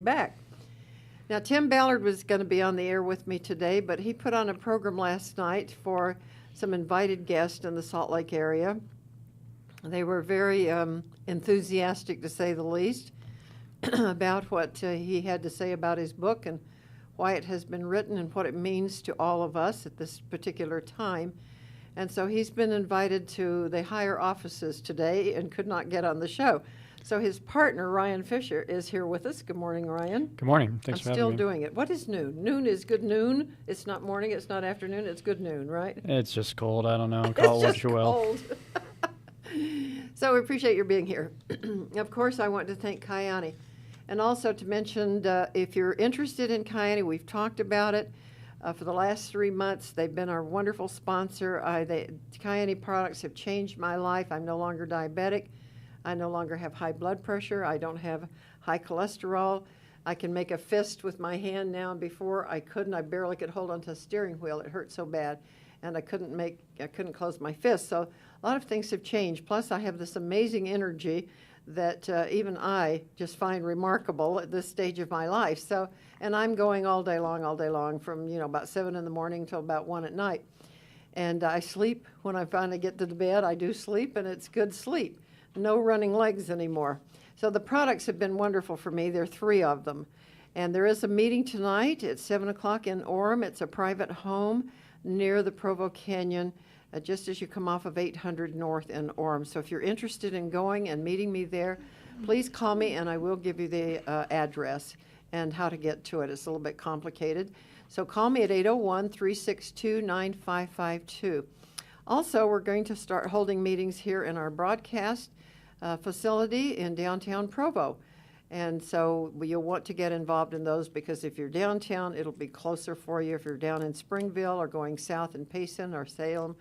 back. Now, Tim Ballard was going to be on the air with me today, but he put on a program last night for some invited guests in the Salt Lake area. They were very enthusiastic, to say the least, about what he had to say about his book and why it has been written and what it means to all of us at this particular time. And so he's been invited to the higher offices today and could not get on the show. So his partner, Ryan Fisher, is here with us. Good morning, Ryan. Good morning. Thanks for having me. I'm still doing it. What is noon? Noon is good noon. It's not morning. It's not afternoon. It's good noon, right? It's just cold. I don't know. Call it what you will. Cold. So we appreciate your being here. Of course, I want to thank Kyani. And also to mention, if you're interested in Kyani, we've talked about it for the last 3 months. They've been our wonderful sponsor. Kyani products have changed my life. I'm no longer diabetic. I no longer have high blood pressure. I don't have high cholesterol. I can make a fist with my hand now. Before I couldn't. I barely could hold onto a steering wheel. It hurt so bad, and I couldn't close my fist. So a lot of things have changed. Plus, I have this amazing energy that even I just find remarkable at this stage of my life. So, and I'm going all day long from about 7 in the morning till about 1 at night. And I sleep when I finally get to the bed. I do sleep, and it's good sleep. No running legs anymore. So the products have been wonderful for me. There are 3 of them. And there is a meeting tonight at 7 o'clock in Orem. It's a private home near the Provo Canyon, just as you come off of 800 North in Orem. So if you're interested in going and meeting me there, please call me and I will give you the address and how to get to it. It's a little bit complicated. So call me at 801-362-9552. Also, we're going to start holding meetings here in our broadcast facility in downtown Provo. And so you'll want to get involved in those because if you're downtown, it'll be closer for you. If you're down in Springville or going south in Payson or Salem,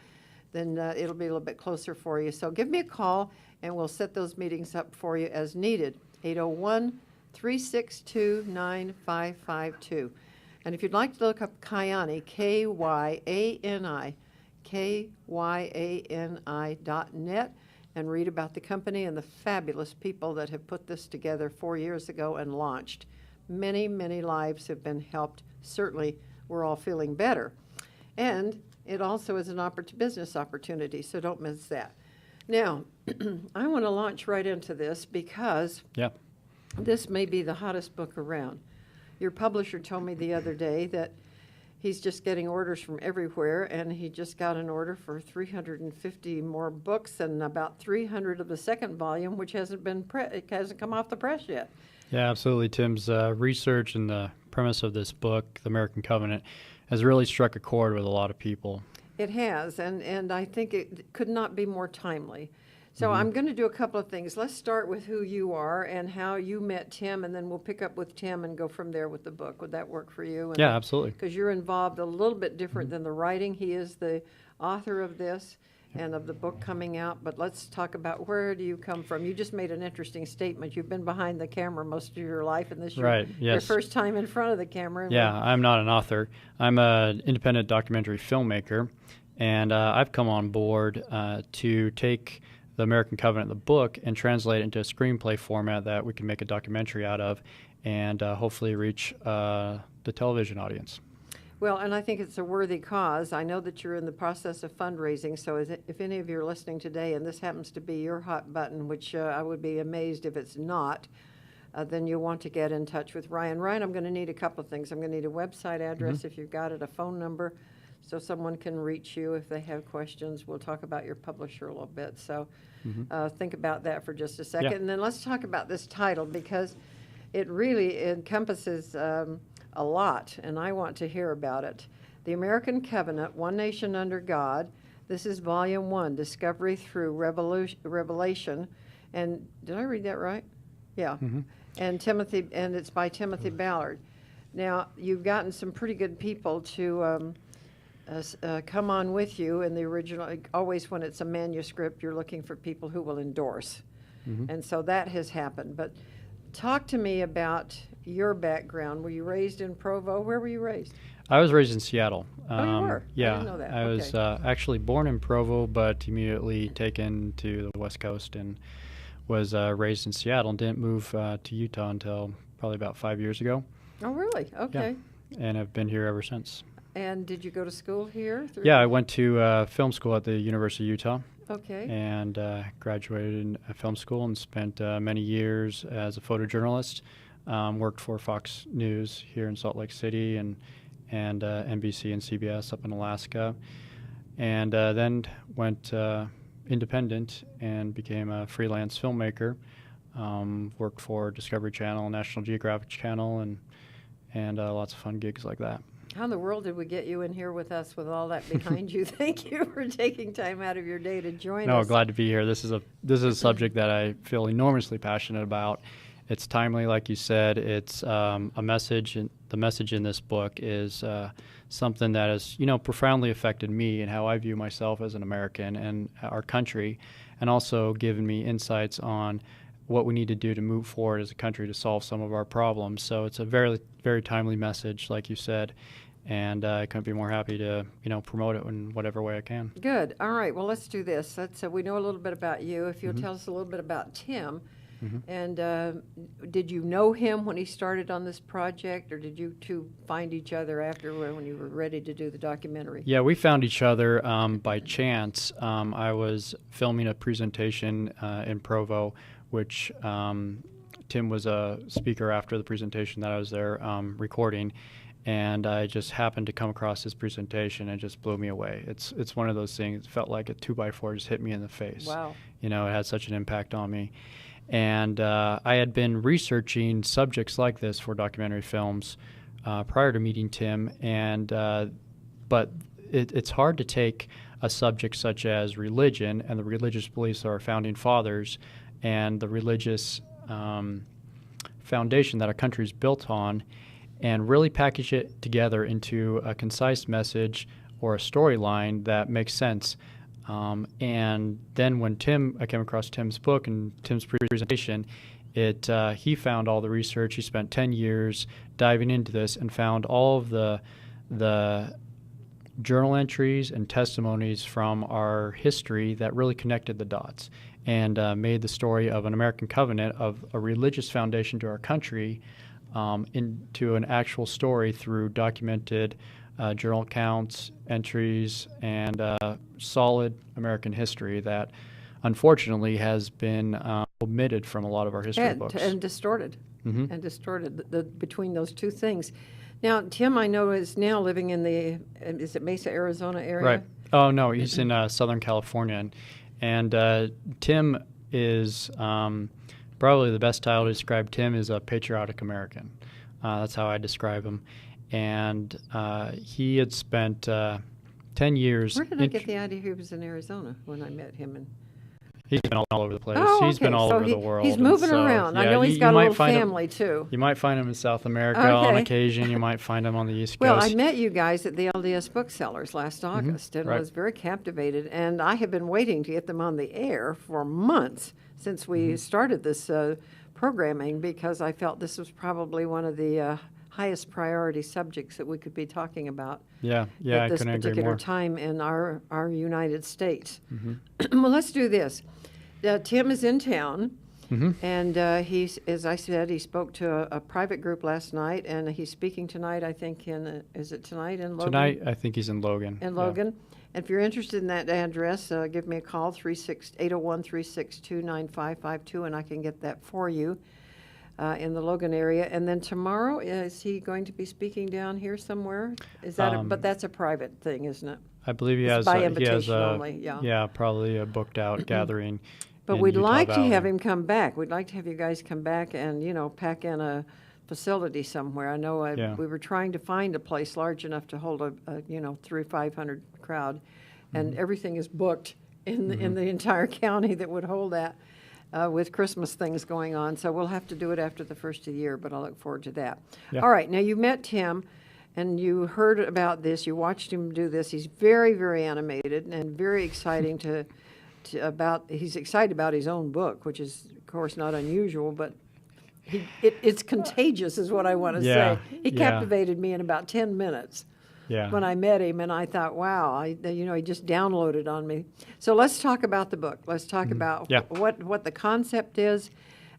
then it'll be a little bit closer for you. So give me a call and we'll set those meetings up for you as needed. 801-362-9552. And if you'd like to look up Kyani, Kyani, Kyani.net, and read about the company and the fabulous people that have put this together 4 years ago and launched. Many, many lives have been helped. Certainly, we're all feeling better. And it also is an business opportunity, so don't miss that. Now, I want to launch right into this because this may be the hottest book around. Your publisher told me the other day that he's just getting orders from everywhere, and he just got an order for 350 more books and about 300 of the second volume, which hasn't come off the press yet. Yeah, absolutely. Tim's research and the premise of this book, The American Covenant, has really struck a chord with a lot of people. It has, and I think it could not be more timely. So I'm going to do a couple of things. Let's start with who you are and how you met Tim, and then we'll pick up with Tim and go from there with the book. Would that work for you? Yeah, absolutely. Because you're involved a little bit different than the writing. He is the author of this and of the book coming out. But let's talk about where do you come from? You just made an interesting statement. You've been behind the camera most of your life, and this right, your first time in front of the camera. Yeah, I'm not an author. I'm an independent documentary filmmaker, and I've come on board to take The American Covenant, the book, and translate it into a screenplay format that we can make a documentary out of and hopefully reach the television audience. Well, and I think it's a worthy cause. I know that you're in the process of fundraising, so if any of you are listening today and this happens to be your hot button, which I would be amazed if it's not, then you'll want to get in touch with Ryan. Ryan, I'm going to need a couple of things. I'm going to need a website address if you've got it, a phone number, so someone can reach you if they have questions. We'll talk about your publisher a little bit. So think about that for just a second. Yeah. And then let's talk about this title because it really encompasses a lot, and I want to hear about it. The American Covenant, One Nation Under God. This is Volume 1, Discovery Through Revelation. And did I read that right? Yeah. And it's by Timothy Ballard. Now, you've gotten some pretty good people to come on with you in the original. Always when it's a manuscript, you're looking for people who will endorse. And so that has happened. But talk to me about your background. Were you raised in Provo? Where were you raised? I was raised in Seattle. Oh, you were? Yeah. I didn't know that. I was actually born in Provo, but immediately taken to the West Coast and was raised in Seattle and didn't move to Utah until probably about 5 years ago. Oh, really? Okay. And I've been here ever since. And did you go to school here? Yeah, I went to film school at the University of Utah. Okay. And graduated in film school and spent many years as a photojournalist. Worked for Fox News here in Salt Lake City and NBC and CBS up in Alaska. And then went independent and became a freelance filmmaker. Worked for Discovery Channel, National Geographic Channel, and lots of fun gigs like that. How in the world did we get you in here with us with all that behind you? Thank you for taking time out of your day to join us. No, glad to be here. This is a subject that I feel enormously passionate about. It's timely, like you said. It's a message, and the message in this book is something that has, profoundly affected me and how I view myself as an American and our country, and also given me insights on what we need to do to move forward as a country to solve some of our problems. So it's a very, very timely message, like you said, and I couldn't be more happy to, promote it in whatever way I can. Good. All right. Well, let's do this. We know a little bit about you. If you'll tell us a little bit about Tim. And did you know him when he started on this project, or did you two find each other after when you were ready to do the documentary? Yeah, we found each other by chance. I was filming a presentation in Provo, which Tim was a speaker after the presentation that I was there recording, and I just happened to come across his presentation and it just blew me away. It's one of those things. It felt like a 2x4 just hit me in the face. Wow. It had such an impact on me. And I had been researching subjects like this for documentary films prior to meeting Tim, but it's hard to take a subject such as religion and the religious beliefs of our founding fathers and the religious foundation that our country is built on and really package it together into a concise message or a storyline that makes sense. And then when I came across Tim's book and Tim's presentation, he found all the research. He spent 10 years diving into this and found all of the journal entries and testimonies from our history that really connected the dots and made the story of an American covenant of a religious foundation to our country into an actual story through documented journal accounts, entries, and solid American history that unfortunately has been omitted from a lot of our history books. And distorted. And distorted between those two things. Now, Tim, I know, is now living in is it Mesa, Arizona area? Right. Oh, no, he's in Southern California. And Tim is probably the best title to describe Tim is a patriotic American. That's how I describe him. And he had spent 10 years. Where did I get the idea he was in Arizona when I met him? He's been all over the place. Oh, He's been all over the world. He's moving around. Yeah, I know he's got a little family, him, too. You might find him in South America on occasion. You might find him on the East Coast. Well, I met you guys at the LDS Booksellers last August and right. was very captivated. And I have been waiting to get them on the air for months since we started this programming, because I felt this was probably one of the highest priority subjects that we could be talking about at this particular time in our United States. Well, let's do this. Tim is in town, and he's, as I said, he spoke to a private group last night, and he's speaking tonight, I think, is it tonight in Logan? Tonight, I think he's in Logan. In Logan. And if you're interested in that address, give me a call, 801-362-9552, and I can get that for you in the Logan area. And then tomorrow, is he going to be speaking down here somewhere? Is that but that's a private thing, isn't it? I believe It's by invitation only, yeah, probably a booked out gathering. But we'd like to have him come back. We'd like to have you guys come back and, pack in a facility somewhere. I know we were trying to find a place large enough to hold a 500 crowd, and everything is booked in the entire county that would hold that with Christmas things going on. So we'll have to do it after the first of the year, but I look forward to that. Yeah. All right, now you met Tim, and you heard about this. You watched him do this. He's very, very animated and very exciting he's excited about his own book, which is, of course, not unusual, but it's contagious is what I want to say. He captivated me in about 10 minutes when I met him, and I thought, wow, he just downloaded on me. So let's talk about the book. Let's talk about what the concept is.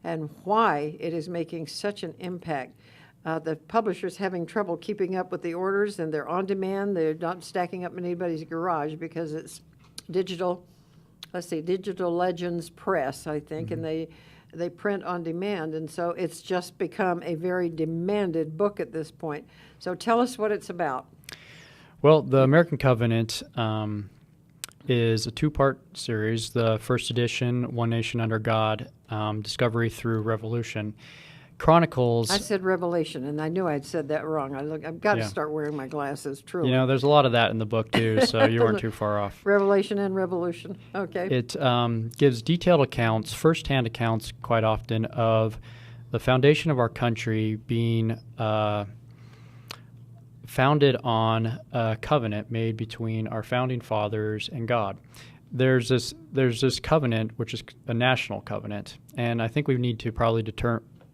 and why it is making such an impact. The publisher's having trouble keeping up with the orders, and they're on demand. They're not stacking up in anybody's garage because it's digital. Let's see, Digital Legends Press, I think, and they print on demand, and so it's just become a very demanded book at this point. So tell us what it's about. Well, the American Covenant is a two-part series. The first edition, One Nation Under God, Discovery through Revolution, chronicles. I said Revelation, and I knew I'd said that wrong. I've got to start wearing my glasses, truly. You know, there's a lot of that in the book, too, so you weren't too far off. Revelation and Revolution. Okay. It gives detailed accounts, first-hand accounts quite often, of the foundation of our country being founded on a covenant made between our founding fathers and God. There's this covenant, which is a national covenant, and I think we need to probably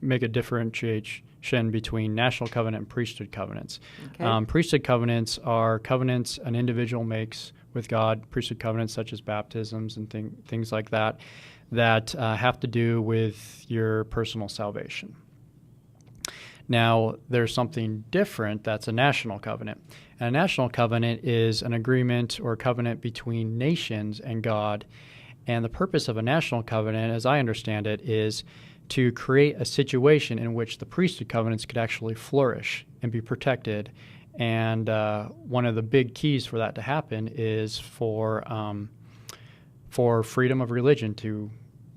make a differentiation between national covenant and priesthood covenants. Okay. Priesthood covenants are covenants an individual makes with God, priesthood covenants such as baptisms and things like that, that have to do with your personal salvation. Now, there's something different that's a national covenant. And a national covenant is an agreement or covenant between nations and God. And the purpose of a national covenant, as I understand it, is to create a situation in which the priesthood covenants could actually flourish and be protected. And one of the big keys for that to happen is for freedom of religion to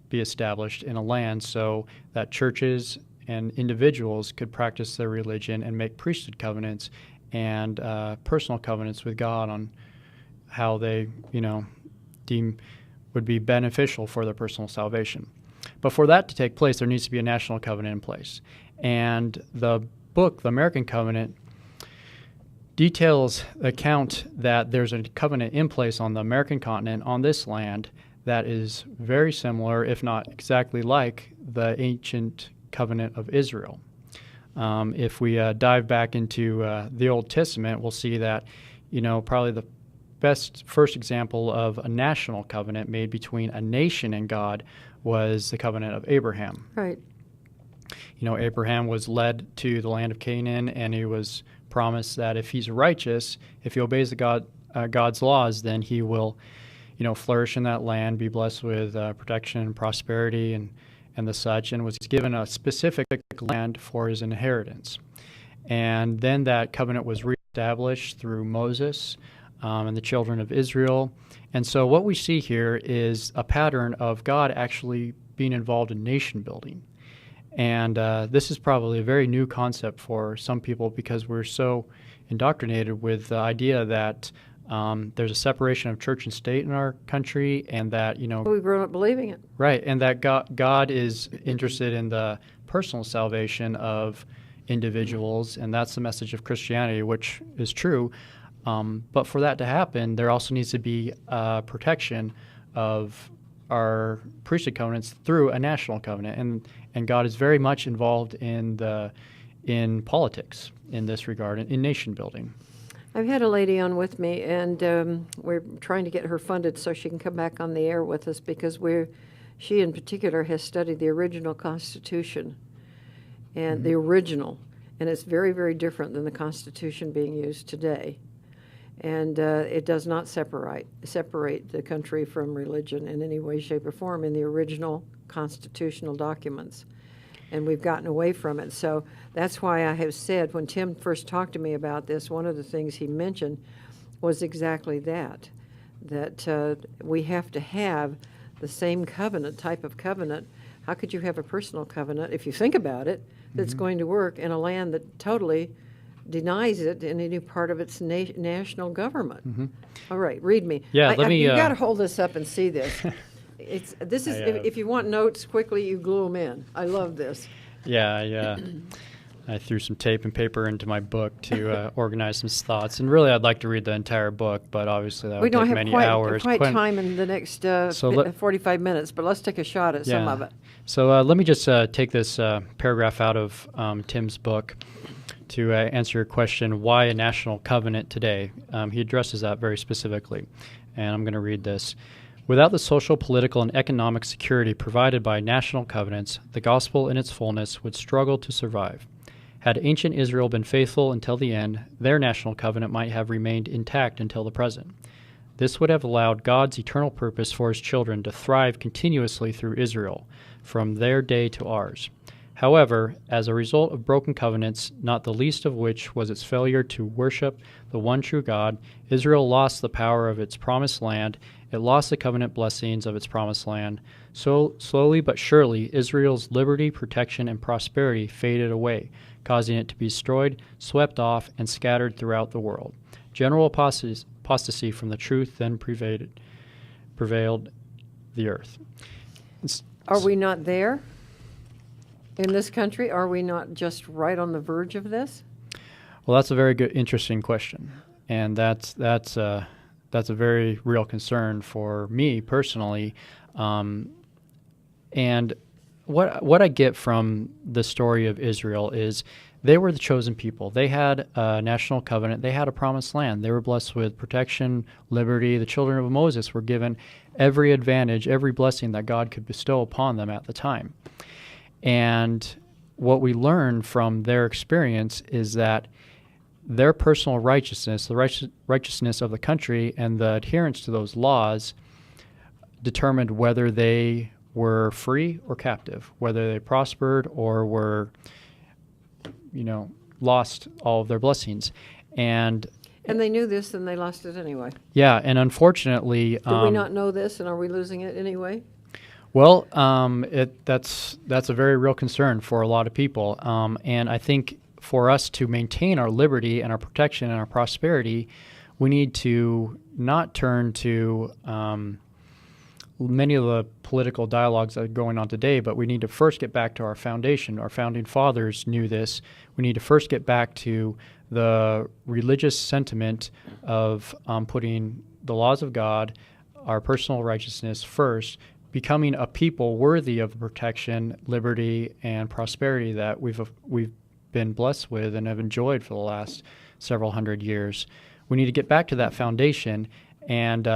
be established in a land so that churches and individuals could practice their religion and make priesthood covenants and personal covenants with God on how they, deem would be beneficial for their personal salvation. But for that to take place, there needs to be a national covenant in place. And the book, The American Covenant, details the account that there's a covenant in place on the American continent, on this land, that is very similar, if not exactly like, the ancient covenant of Israel. If we dive back into the Old Testament, we'll see that, probably the best first example of a national covenant made between a nation and God was the covenant of Abraham. Right. Abraham was led to the land of Canaan, and he was promised that if he's righteous, if he obeys God's laws, then he will, flourish in that land, be blessed with protection and prosperity and the such, and was given a specific land for his inheritance. And then that covenant was reestablished through Moses and the children of Israel. And so what we see here is a pattern of God actually being involved in nation building. And this is probably a very new concept for some people because we're so indoctrinated with the idea that there's a separation of church and state in our country, and that, we've grown up believing it. Right, and that God is interested in the personal salvation of individuals, and that's the message of Christianity, which is true. But for that to happen, there also needs to be protection of our priesthood covenants through a national covenant, and God is very much involved in politics in this regard, in nation building. I've had a lady on with me, and we're trying to get her funded so she can come back on the air with us because she in particular has studied the original Constitution, and the original, and it's very, very different than the Constitution being used today. And it does not separate the country from religion in any way, shape, or form in the original constitutional documents. And we've gotten away from it. So that's why I have said, when Tim first talked to me about this, one of the things he mentioned was exactly that we have to have the same type of covenant. How could you have a personal covenant, if you think about it, that's going to work in a land that totally denies it in any part of its national government? All right, read me. Yeah, you've got to hold this up and see this. If you want notes quickly, you glue them in. I love this. Yeah, I threw some tape and paper into my book to organize some thoughts. And really, I'd like to read the entire book, but obviously that would take many hours. We don't have quite time in the next 45 minutes, but let's take a shot at some of it. So let me just take this paragraph out of Tim's book to answer your question, why a national covenant today? He addresses that very specifically, and I'm going to read this. Without the social, political, and economic security provided by national covenants, the gospel in its fullness would struggle to survive. Had ancient Israel been faithful until the end, their national covenant might have remained intact until the present. This would have allowed God's eternal purpose for his children to thrive continuously through Israel, from their day to ours. However, as a result of broken covenants, not the least of which was its failure to worship the one true God, Israel lost the power of its promised land. It lost the covenant blessings of its promised land. So slowly but surely, Israel's liberty, protection, and prosperity faded away, causing it to be destroyed, swept off, and scattered throughout the world. General apostasy from the truth then prevailed the earth. Are we not there in this country? Are we not just right on the verge of this? Well, that's a very good, interesting question, and that's a very real concern for me personally. And what I get from the story of Israel is they were the chosen people. They had a national covenant. They had a promised land. They were blessed with protection, liberty. The children of Moses were given every advantage, every blessing that God could bestow upon them at the time. And what we learn from their experience is that their personal righteousness, the righteousness of the country, and the adherence to those laws determined whether they were free or captive, whether they prospered or were, lost all of their blessings. And they knew this and they lost it anyway. Yeah, and unfortunately... Do we not know this, and are we losing it anyway? Well, that's a very real concern for a lot of people. And I think for us to maintain our liberty and our protection and our prosperity, we need to not turn to many of the political dialogues that are going on today, but we need to first get back to our foundation. Our founding fathers knew this. We need to first get back to the religious sentiment of putting the laws of God, our personal righteousness first, becoming a people worthy of the protection, liberty, and prosperity that we've been blessed with and have enjoyed for the last several hundred years. We need to get back to that foundation. And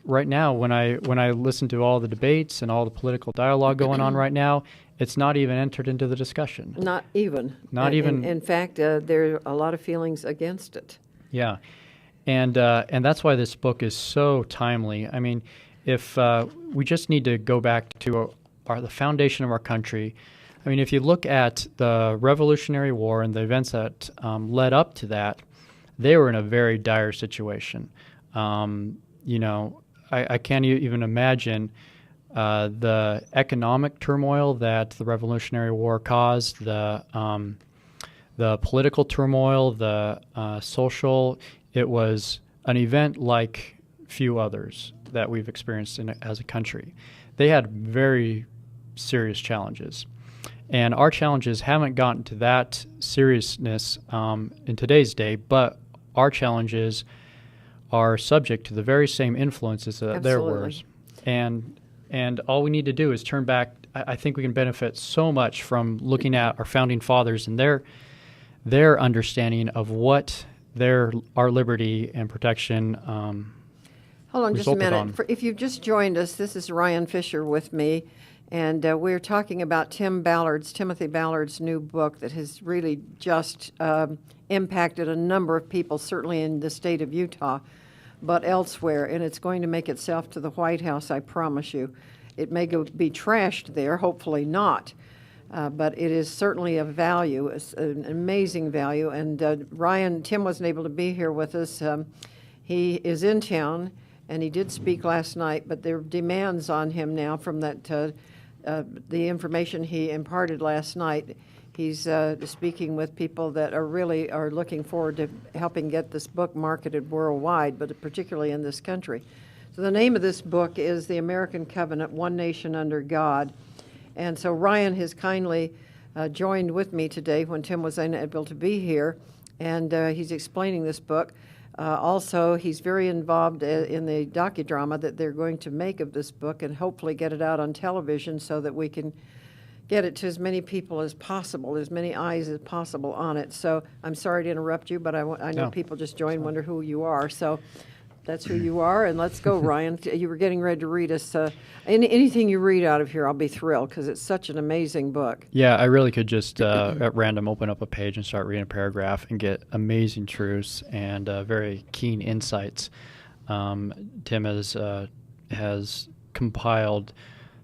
right now, when I listen to all the debates and all the political dialogue going on right now, it's not even entered into the discussion. Not even. In fact, there are a lot of feelings against it. Yeah, and that's why this book is so timely. I mean, if we just need to go back to the foundation of our country. I mean, if you look at the Revolutionary War and the events that led up to that, they were in a very dire situation. I can't even imagine the economic turmoil that the Revolutionary War caused, the political turmoil, the social. It was an event like few others that we've experienced as a country. They had very serious challenges. And our challenges haven't gotten to that seriousness in today's day, but our challenges are subject to the very same influences that there were. And all we need to do is turn back. I think we can benefit so much from looking at our founding fathers and their understanding of what our liberty and protection Hold on just a resulted minute. on. If you've just joined us, this is Ryan Fisher with me, and we're talking about Timothy Ballard's new book that has really just impacted a number of people, certainly in the state of Utah, but elsewhere, and it's going to make itself to the White House, I promise you. It may be trashed there, hopefully not, but it is certainly of value. It's an amazing value, and Tim wasn't able to be here with us. He is in town, and he did speak last night, but there are demands on him now from that the information he imparted last night. He's speaking with people that are looking forward to helping get this book marketed worldwide, but particularly in this country. So the name of this book is The American Covenant, One Nation Under God. And so Ryan has kindly joined with me today when Tim was unable to be here, and he's explaining this book. Also, he's very involved in the docudrama that they're going to make of this book and hopefully get it out on television so that we can get it to as many people as possible, as many eyes as possible on it. So I'm sorry to interrupt you, but I know No. people just joined, wonder who you are. So That's who you are, and let's go, Ryan. You were getting ready to read us. Anything you read out of here, I'll be thrilled, because it's such an amazing book. Yeah, I really could just at random open up a page and start reading a paragraph and get amazing truths and very keen insights. Tim has compiled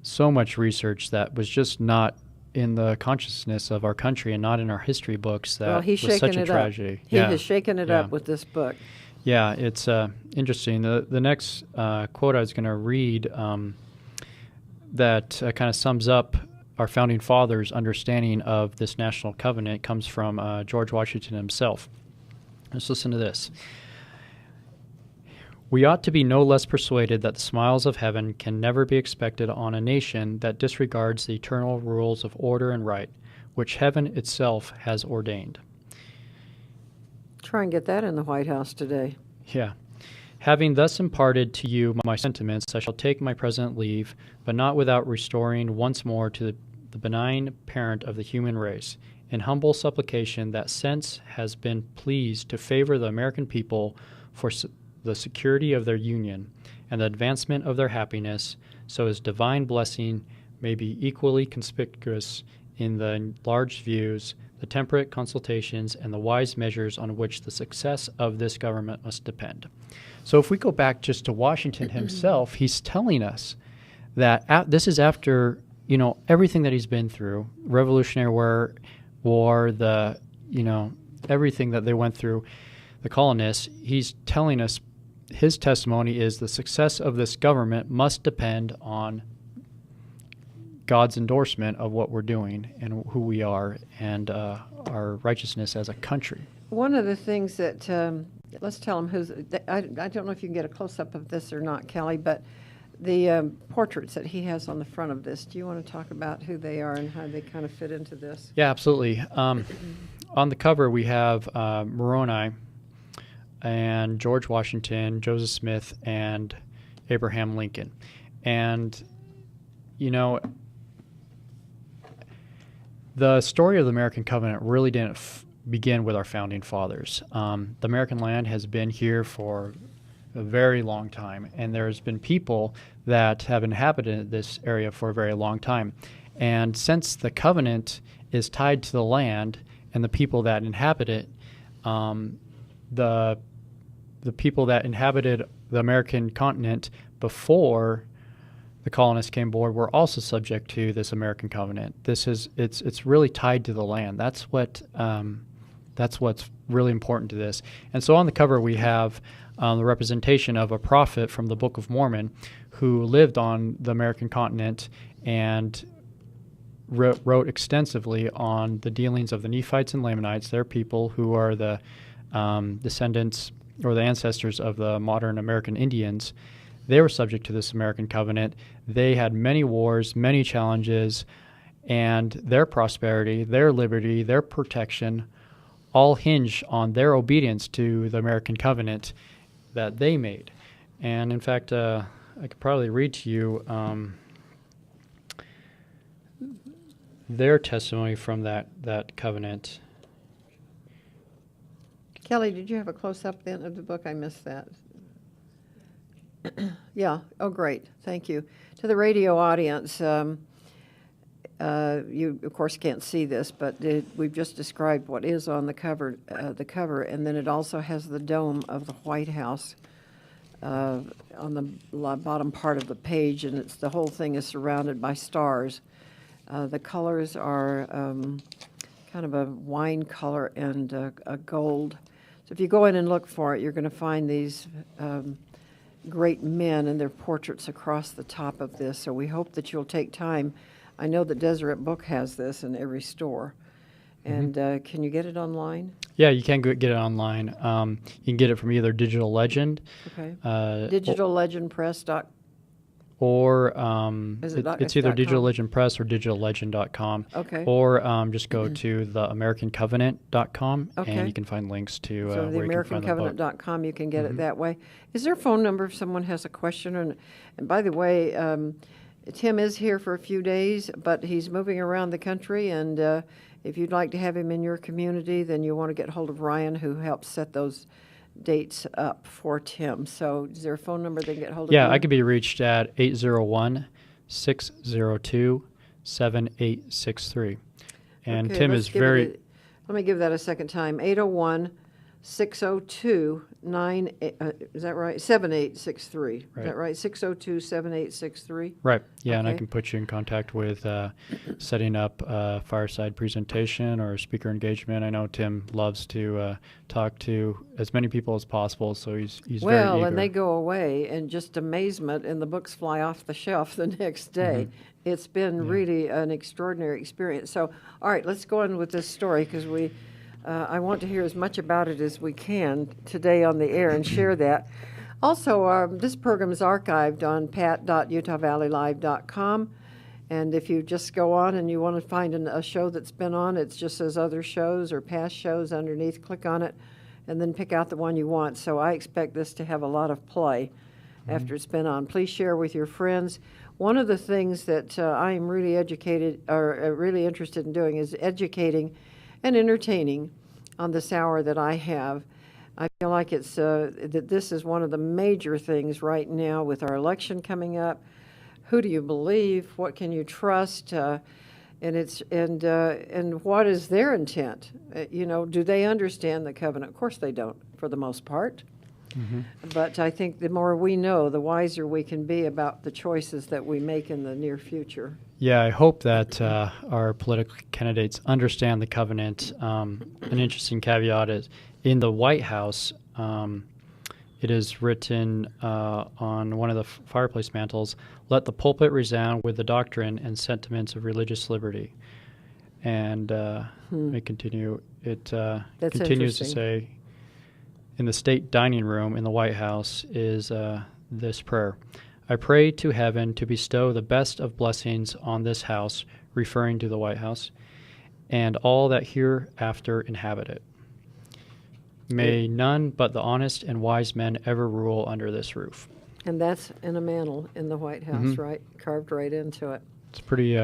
so much research that was just not in the consciousness of our country and not in our history books. That he's was such shaken a it tragedy. He has shaken it up with this book. Yeah, it's interesting. The next quote I was going to read that kind of sums up our founding fathers' understanding of this national covenant comes from George Washington himself. Let's listen to this. We ought to be no less persuaded that the smiles of heaven can never be expected on a nation that disregards the eternal rules of order and right, which heaven itself has ordained. Try and get that in the White House today. Yeah. Having thus imparted to you my sentiments, I shall take my present leave, but not without restoring once more to the benign parent of the human race, in humble supplication that since has been pleased to favor the American people for the security of their union and the advancement of their happiness, so his divine blessing may be equally conspicuous in the enlarged views, the temperate consultations, and the wise measures on which the success of this government must depend. So if we go back just to Washington himself, he's telling us that this is after, everything that he's been through, Revolutionary War, everything that they went through, the colonists. He's telling us his testimony is the success of this government must depend on God's endorsement of what we're doing and who we are and our righteousness as a country. One of the things that, let's tell them who's, I don't know if you can get a close-up of this or not, Kelly, but the portraits that he has on the front of this, do you want to talk about who they are and how they kind of fit into this? Yeah, absolutely. On the cover, we have Moroni and George Washington, Joseph Smith, and Abraham Lincoln. And, the story of the American Covenant really didn't begin with our founding fathers. The American land has been here for a very long time, and there's been people that have inhabited this area for a very long time. And since the covenant is tied to the land and the people that inhabit it, the people that inhabited the American continent before the colonists came aboard were also subject to this American covenant. It's really tied to the land. That's what's really important to this. And so on the cover we have the representation of a prophet from the Book of Mormon who lived on the American continent and wrote extensively on the dealings of the Nephites and Lamanites. They're people who are the descendants or the ancestors of the modern American Indians. They were subject to this American covenant. They had many wars, many challenges, and their prosperity, their liberty, their protection all hinge on their obedience to the American covenant that they made. And in fact, I could probably read to you their testimony from that covenant. Kelly, did you have a close-up then of the book? I missed that. Yeah. Oh, great. Thank you. To the radio audience, you, of course, can't see this, but we've just described what is on the cover, and then it also has the dome of the White House on the bottom part of the page, and the whole thing is surrounded by stars. The colors are kind of a wine color and a gold. So if you go in and look for it, you're going to find these great men and their portraits across the top of this. So we hope that you'll take time. I know that Deseret Book has this in every store. And can you get it online? Yeah, you can get it online. You can get it from either Digital Legend. Okay. DigitalLegendPress.com. Or it's either Digital .com? Legend Press or DigitalLegend.com. Okay. Or just go to theamericancovenant.com Okay. and you can find links to So where you can find the book. theamericancovenant.com, you can get it that way. Is there a phone number if someone has a question? And by the way, Tim is here for a few days, but he's moving around the country, and if you'd like to have him in your community, then you want to get hold of Ryan, who helps set those dates up for Tim. So is there a phone number they can get hold of you? Yeah, I could be reached at 801-602-7863. And Okay, Tim let's is give very... it let me give that a second time. 801-602-9, is that right? 7863. Is Right. that right? 602-7863? Right. Yeah, and I Okay. can put you in contact with setting up a fireside presentation or a speaker engagement. I know Tim loves to talk to as many people as possible, so he's very Well, eager. and they go away in just amazement, and the books fly off the shelf the next day. It's been really an extraordinary experience. So, all right, let's go on with this story because I want to hear as much about it as we can today on the air and share that. Also, this program is archived on pat.utahvalleylive.com. And if you just go on and you want to find a show that's been on, it just says other shows or past shows underneath. Click on it and then pick out the one you want. So I expect this to have a lot of play after it's been on. Please share with your friends. One of the things that I am really really interested in doing is educating and entertaining on this hour that I have. I feel like it's that this is one of the major things right now with our election coming up. Who do you believe? What can you trust? And what is their intent? Do they understand the covenant? Of course they don't, for the most part. But I think the more we know, the wiser we can be about the choices that we make in the near future. Yeah, I hope that our political candidates understand the covenant. An interesting caveat is in the White House, it is written on one of the fireplace mantles, "Let the pulpit resound with the doctrine and sentiments of religious liberty." And let me continue. It That's continues to interesting. say, in the state dining room in the White House is this prayer: "I pray to heaven to bestow the best of blessings on this house," referring to the White House, "and all that hereafter inhabit it. May none but the honest and wise men ever rule under this roof." And that's in a mantle in the White House, right? Carved right into it. It's pretty.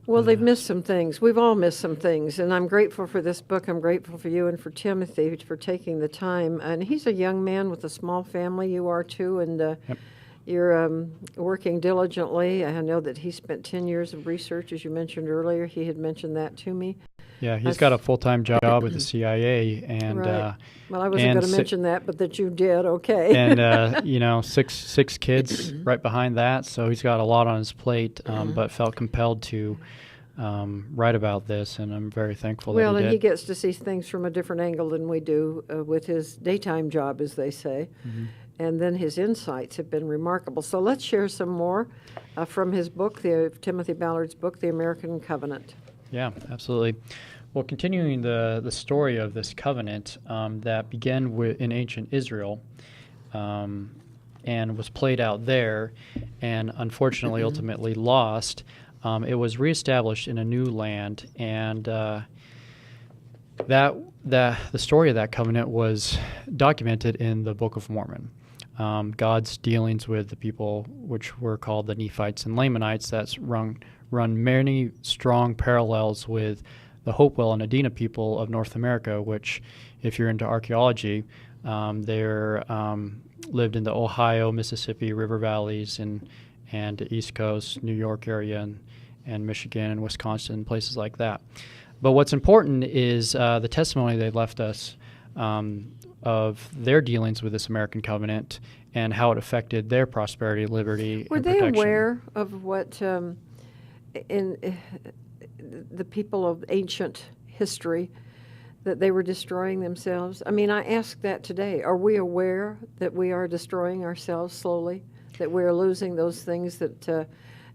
Well, they've missed some things. We've all missed some things, and I'm grateful for this book. I'm grateful for you and for Timothy for taking the time. And he's a young man with a small family. You are too, and Yep. you're working diligently. I know that he spent 10 years of research, as you mentioned earlier. He had mentioned that to me. Yeah, he's got a full-time job with the CIA, and Right. Well, I wasn't and going to mention that, but that you did. Okay. and six kids right behind that. So he's got a lot on his plate, but felt compelled to write about this, and I'm very thankful Well, that he and did. he gets to see things from a different angle than we do with his daytime job, as they say. And then his insights have been remarkable. So let's share some more from his book, Timothy Ballard's book, The American Covenant. Yeah, absolutely. Well, continuing the story of this covenant that began in ancient Israel and was played out there and unfortunately ultimately lost, it was reestablished in a new land, and the story of that covenant was documented in the Book of Mormon. God's dealings with the people, which were called the Nephites and Lamanites, that's run many strong parallels with the Hopewell and Adena people of North America, which, if you're into archaeology, they're lived in the Ohio, Mississippi River valleys and the East Coast, New York area, and Michigan and Wisconsin, places like that. But what's important is the testimony they left us of their dealings with this American covenant and how it affected their prosperity, liberty, Were and they protection. aware of what in the people of ancient history, that they were destroying themselves? I mean, I ask that today. Are we aware that we are destroying ourselves slowly, that we are losing those things that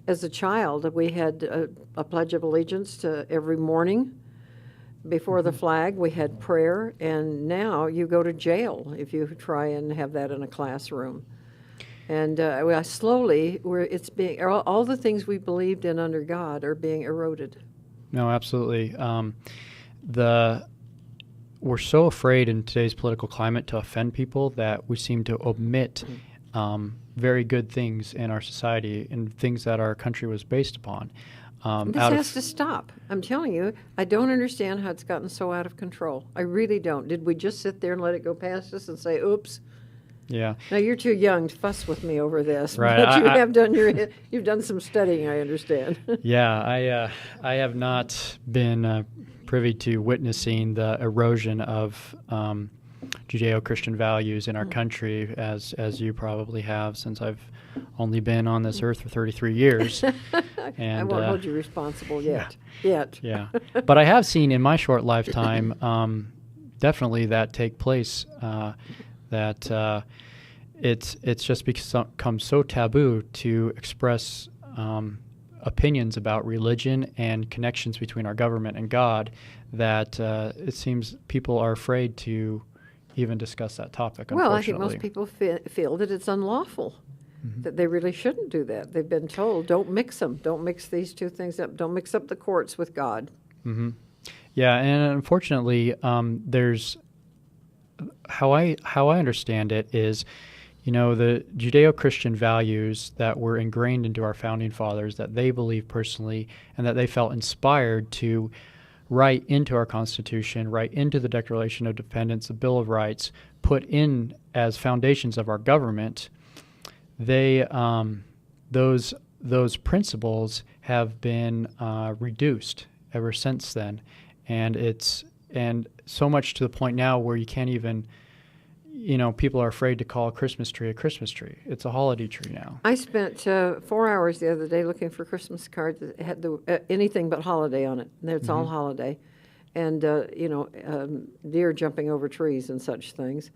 as a child we had a Pledge of Allegiance to every morning before the flag, we had prayer, and now you go to jail if you try and have that in a classroom. And slowly, all the things we believed in under God are being eroded. No, absolutely. We're so afraid in today's political climate to offend people that we seem to omit very good things in our society and things that our country was based upon. This has to stop. I'm telling you, I don't understand how it's gotten so out of control. I really don't. Did we just sit there and let it go past us and say, oops? Yeah. Now, you're too young to fuss with me over this, Right. but you've done some studying, I understand. Yeah, I have not been privy to witnessing the erosion of Judeo-Christian values in our country, as you probably have, since I've only been on this earth for 33 years. And I won't hold you responsible yet. Yet. Yeah. But I have seen in my short lifetime definitely that take place, that it's just become so taboo to express opinions about religion and connections between our government and God that it seems people are afraid to even discuss that topic, Well, unfortunately. I think most people feel that it's unlawful, that they really shouldn't do that. They've been told, don't mix them. Don't mix these two things up. Don't mix up the courts with God. Mm-hmm. Yeah, and unfortunately, there's how I understand it is, the Judeo-Christian values that were ingrained into our founding fathers, that they believe personally, and that they felt inspired to write into our Constitution, write into the Declaration of Independence, the Bill of Rights, put in as foundations of our government. They those principles have been reduced ever since then, and so much to the point now where you can't even, people are afraid to call a Christmas tree. It's a holiday tree now. I spent 4 hours the other day looking for Christmas cards that had anything but holiday on it. And it's all holiday. And, deer jumping over trees and such things.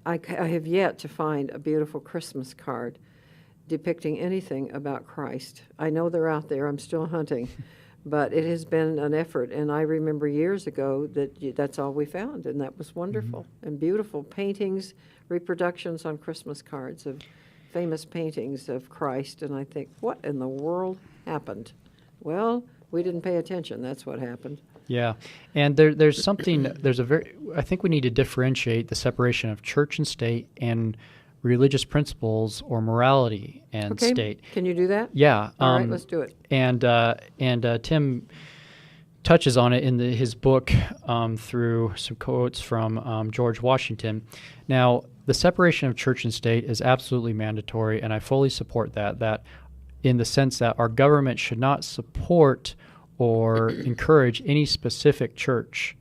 I have yet to find a beautiful Christmas card depicting anything about Christ. I know they're out there. I'm still hunting. But it has been an effort, and I remember years ago that's all we found, and that was wonderful. And beautiful paintings, reproductions on Christmas cards of famous paintings of Christ, and I think, what in the world happened? Well, we didn't pay attention. That's what happened. Yeah, and there's something, I think we need to differentiate the separation of church and state and religious principles or morality and state. Can you do that? Yeah. All right, let's do it. And Tim touches on it in his book through some quotes from George Washington. Now, the separation of church and state is absolutely mandatory, and I fully support that in the sense that our government should not support or encourage any specific church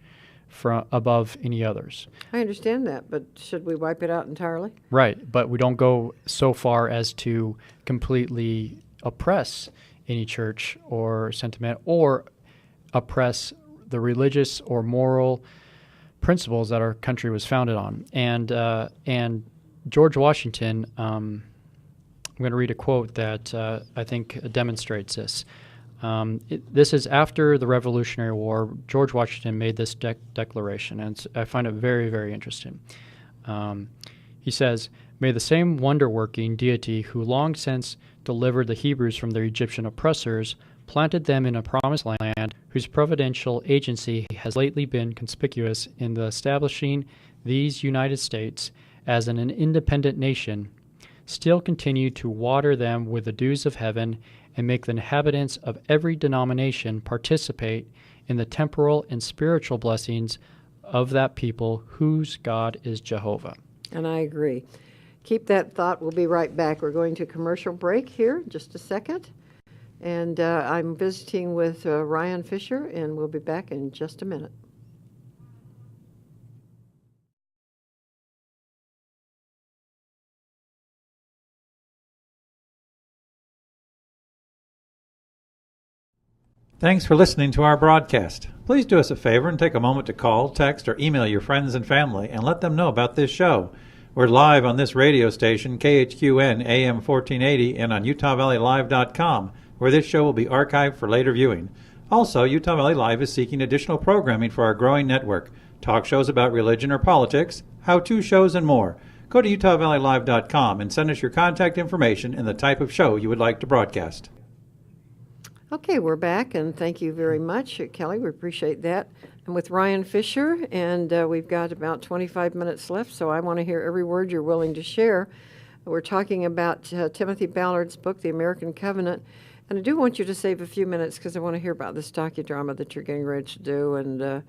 above any others. I understand that, but should we wipe it out entirely? Right, but we don't go so far as to completely oppress any church or sentiment or oppress the religious or moral principles that our country was founded on. And George Washington, I'm going to read a quote that I think demonstrates this. This is after the Revolutionary War. George Washington made this declaration, and I find it very, very interesting. He says, "May the same wonder-working deity who long since delivered the Hebrews from their Egyptian oppressors, planted them in a promised land, whose providential agency has lately been conspicuous in the establishing these United States as an independent nation, still continue to water them with the dews of heaven and make the inhabitants of every denomination participate in the temporal and spiritual blessings of that people whose God is Jehovah." And I agree. Keep that thought. We'll be right back. We're going to a commercial break here in just a second. And I'm visiting with Ryan Fisher, and we'll be back in just a minute. Thanks for listening to our broadcast. Please do us a favor and take a moment to call, text, or email your friends and family and let them know about this show. We're live on this radio station, KHQN AM 1480, and on UtahValleyLive.com, where this show will be archived for later viewing. Also, Utah Valley Live is seeking additional programming for our growing network, talk shows about religion or politics, how-to shows, and more. Go to UtahValleyLive.com and send us your contact information and the type of show you would like to broadcast. Okay, we're back, and thank you very much, Kelly. We appreciate that. I'm with Ryan Fisher, and we've got about 25 minutes left, so I want to hear every word you're willing to share. We're talking about Timothy Ballard's book, The American Covenant, And I do want you to save a few minutes because I want to hear about this docudrama that you're getting ready to do and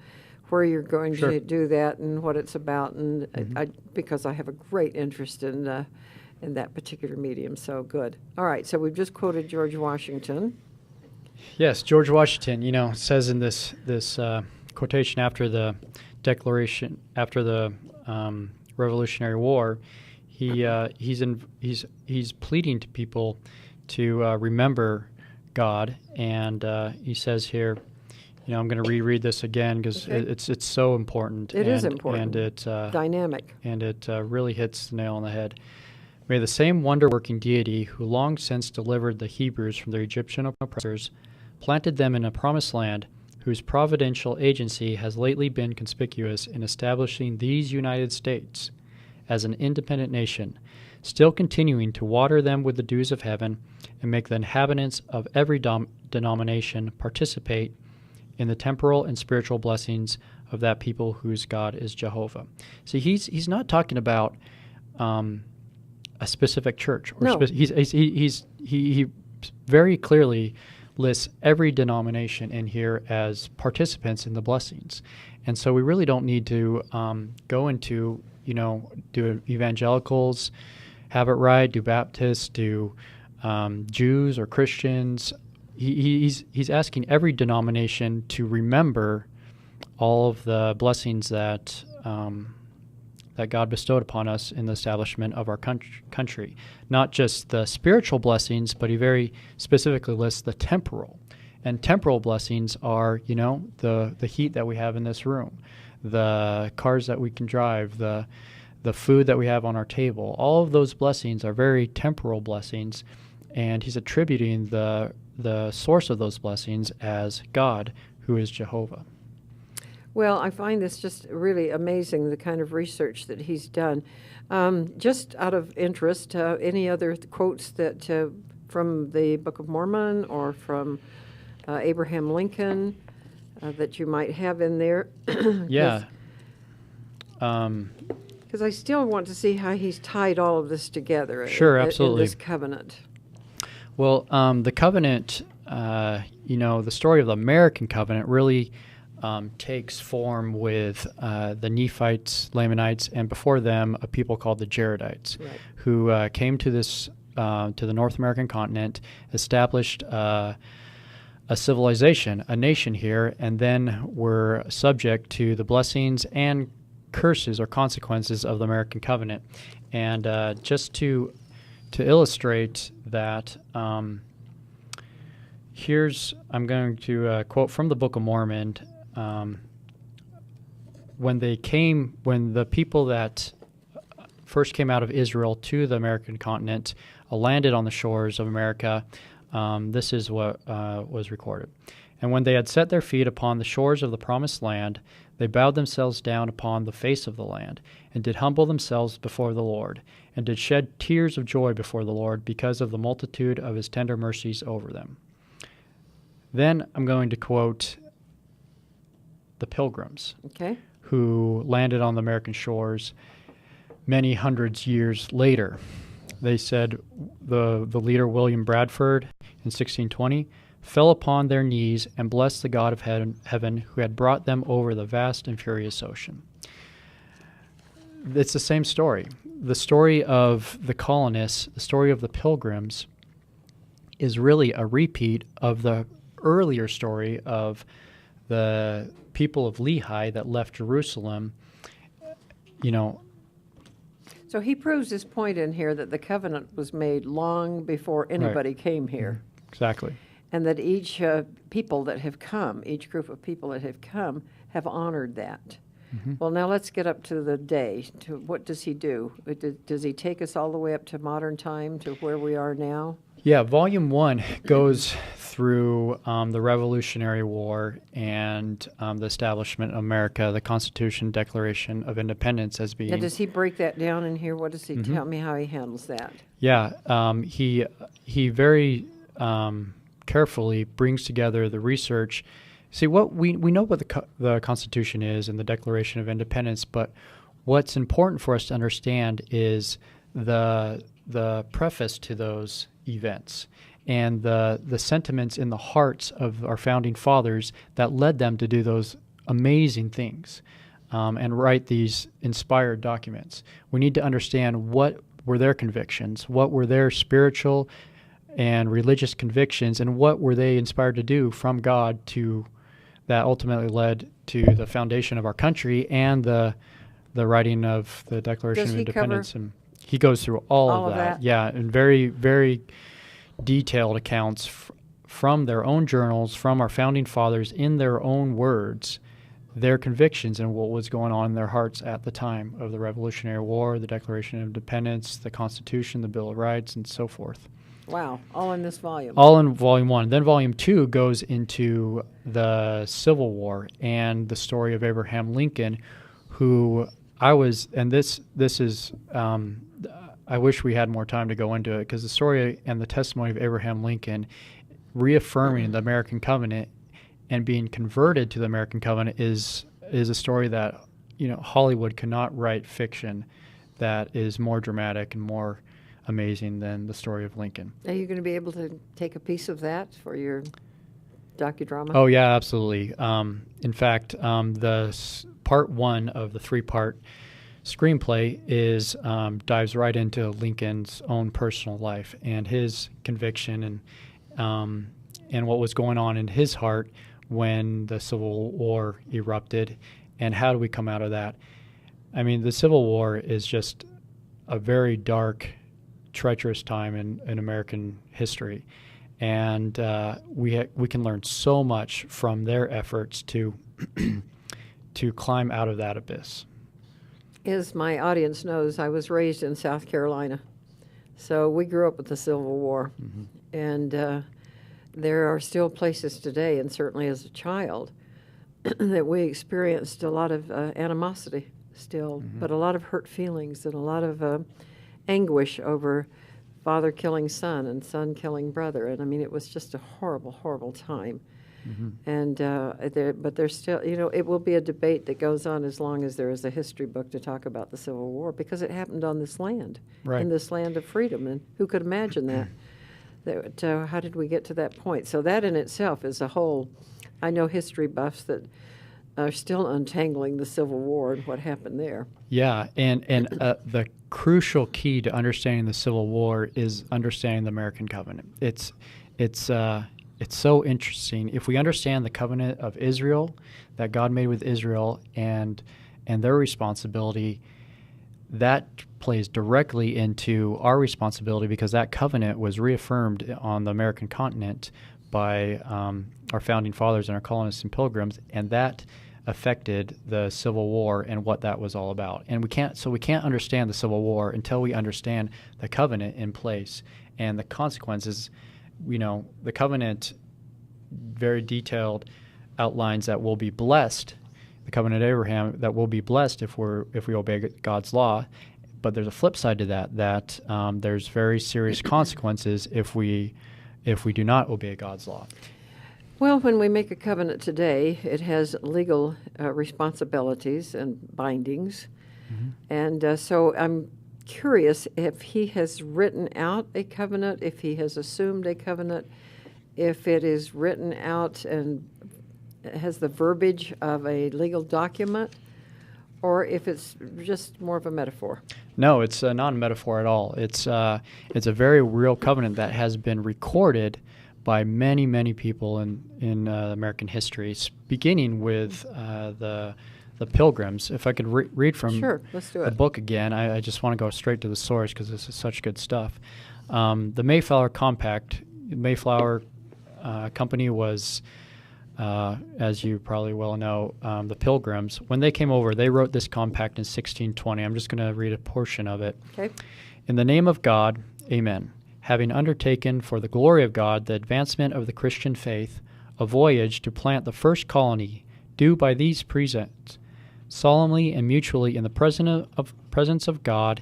where you're going Sure. to do that and what it's about. And Mhm. because I have a great interest in that particular medium. So good. All right. So we've just quoted George Washington. Yes, George Washington, says in this quotation after the Declaration, after the Revolutionary War, he's pleading to people to remember God, and he says here, I'm going to reread this again because Okay. it's so important. It is important. And it Dynamic. and it really hits the nail on the head. May the same wonder-working deity who long since delivered the Hebrews from their Egyptian oppressors, planted them in a promised land, whose providential agency has lately been conspicuous in establishing these United States as an independent nation, still continuing to water them with the dews of heaven and make the inhabitants of every denomination participate in the temporal and spiritual blessings of that people whose God is Jehovah. See, he's not talking about a specific church. Or No. He very clearly lists every denomination in here as participants in the blessings. And so we really don't need to go into, do evangelicals have it right, do Baptists, do Jews or Christians. He's asking every denomination to remember all of the blessings that that God bestowed upon us in the establishment of our country. Not just the spiritual blessings, but he very specifically lists the temporal. And temporal blessings are, the heat that we have in this room, the cars that we can drive, the food that we have on our table. All of those blessings are very temporal blessings, and he's attributing the source of those blessings as God, who is Jehovah. Well, I find this just really amazing, the kind of research that he's done. Just out of interest, any other quotes that from the Book of Mormon or from Abraham Lincoln that you might have in there? Yeah. Because I still want to see how he's tied all of this together. Sure, in absolutely. this covenant. Well, the covenant, the story of the American covenant really takes form with the Nephites, Lamanites, and before them, a people called the Jaredites, Right. who came to this to the North American continent, established a civilization, a nation here, and then were subject to the blessings and curses or consequences of the American covenant. And just to illustrate that, I'm going to quote from the Book of Mormon. When the people that first came out of Israel to the American continent landed on the shores of America, this is what was recorded. And when they had set their feet upon the shores of the promised land, they bowed themselves down upon the face of the land, and did humble themselves before the Lord, and did shed tears of joy before the Lord because of the multitude of his tender mercies over them. Then I'm going to quote the Pilgrims, Okay. who landed on the American shores many hundreds years later. They said the leader William Bradford in 1620 fell upon their knees and blessed the God of heaven who had brought them over the vast and furious ocean. It's the same story. The story of the colonists, the story of the Pilgrims, is really a repeat of the earlier story of the people of Lehi that left Jerusalem. So he proves his point in here that the covenant was made long before anybody came here. Exactly. And that each people that have come, each group of people that have come, have honored that. Mm-hmm. Well, now let's get up to the day. To what does he do? Does he take us all the way up to modern time, to where we are now? Yeah, Volume 1 goes through the Revolutionary War and the establishment of America, the Constitution, Declaration of Independence as being... Now, does he break that down in here? What does he tell me how he handles that? Yeah, he very carefully brings together the research. See, what we know what the Constitution is and the Declaration of Independence, but what's important for us to understand is the preface to those events. and the sentiments in the hearts of our founding fathers that led them to do those amazing things and write these inspired documents. We need to understand what were their convictions, what were their spiritual and religious convictions, and what were they inspired to do from God to that ultimately led to the foundation of our country and the writing of the Declaration Does of he Independence. cover And he goes through all all of of that. that? Yeah, and very, very detailed accounts from their own journals, from our founding fathers in their own words, their convictions and what was going on in their hearts at the time of the Revolutionary War, the Declaration of Independence, the Constitution, the Bill of Rights, and so forth. Wow, all in this volume. All in Volume 1. Then Volume 2 goes into the Civil War and the story of Abraham Lincoln, who I was, and this is, I wish we had more time to go into it, because the story and the testimony of Abraham Lincoln reaffirming the American covenant and being converted to the American covenant is a story that, Hollywood cannot write fiction that is more dramatic and more amazing than the story of Lincoln. Are you going to be able to take a piece of that for your docudrama? Oh yeah, absolutely. In fact, part 1 of the 3-part screenplay dives right into Lincoln's own personal life and his conviction and what was going on in his heart when the Civil War erupted, and how do we come out of that? I mean, the Civil War is just a very dark, treacherous time in American history, and we can learn so much from their efforts to to climb out of that abyss. As my audience knows, I was raised in South Carolina, so we grew up with the Civil War, and there are still places today, and certainly as a child, that we experienced a lot of animosity still, but a lot of hurt feelings and a lot of anguish over father killing son and son killing brother. And I mean, it was just a horrible, horrible time. And but there's still, it will be a debate that goes on as long as there is a history book to talk about the Civil War, because it happened on this land, Right. in this land of freedom. And who could imagine that? How did we get to that point? So that in itself is a whole, I know history buffs that are still untangling the Civil War and what happened there. Yeah, and the crucial key to understanding the Civil War is understanding the American covenant. It's so interesting. If we understand the covenant of Israel that God made with Israel and their responsibility, that plays directly into our responsibility, because that covenant was reaffirmed on the American continent by our founding fathers and our colonists and pilgrims, and that affected the Civil War and what that was all about. And we can't understand the Civil War until we understand the covenant in place and the consequences. The covenant, very detailed, outlines that we'll be blessed. The covenant of Abraham, that we'll be blessed if we obey God's law. But there's a flip side to that there's very serious consequences if we do not obey God's law. Well, when we make a covenant today, it has legal responsibilities and bindings. And so I'm curious if he has written out a covenant, if he has assumed a covenant, if it is written out and has the verbiage of a legal document, or if it's just more of a metaphor. No, it's not a metaphor at all. It's a very real covenant that has been recorded by many, many people in American history, beginning with the Pilgrims. If I could read from Sure, let's do the it. book again, I just want to go straight to the source because this is such good stuff. The Mayflower Compact, Mayflower Company was, as you probably well know, the Pilgrims. When they came over, they wrote this compact in 1620. I'm just going to read a portion of it. Okay. In the name of God, amen. Having undertaken for the glory of God the advancement of the Christian faith, a voyage to plant the first colony, do by these presents, solemnly and mutually in the presence of God